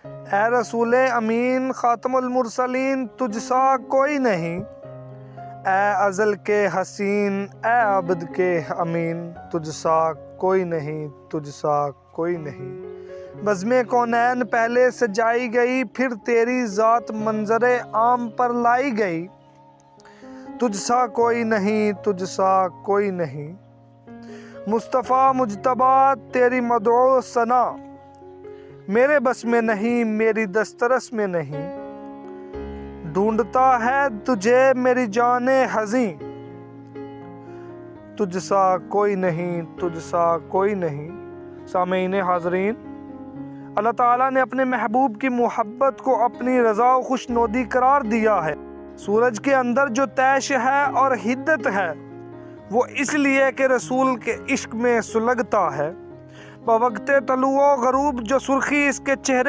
اے رسول امین خاتم المرسلین تجھ سا کوئی نہیں، اے ازل کے حسین اے عبد کے امین تجھ سا کوئی نہیں، تجھ سا کوئی نہیں۔ بزم کونین پہلے سجائی گئی، پھر تیری ذات منظر عام پر لائی گئی، تجھ سا کوئی نہیں، تجھ سا کوئی نہیں۔ مصطفیٰ مجتبیٰ تیری مدعو ثنا، میرے بس میں نہیں میری دسترس میں نہیں، ڈھونڈتا ہے تجھے میری جان حزیں، تجھ سا کوئی نہیں، تجھ سا کوئی نہیں۔ سامعین حاضرین، اللہ تعالیٰ نے اپنے محبوب کی محبت کو اپنی رضا و خوشنودی قرار دیا ہے۔ سورج کے اندر جو تیش ہے اور حدت ہے وہ اس لیے کہ رسول کے عشق میں سلگتا ہے۔ بوقت طلوع و غروب جو سرخی اس کے چہرے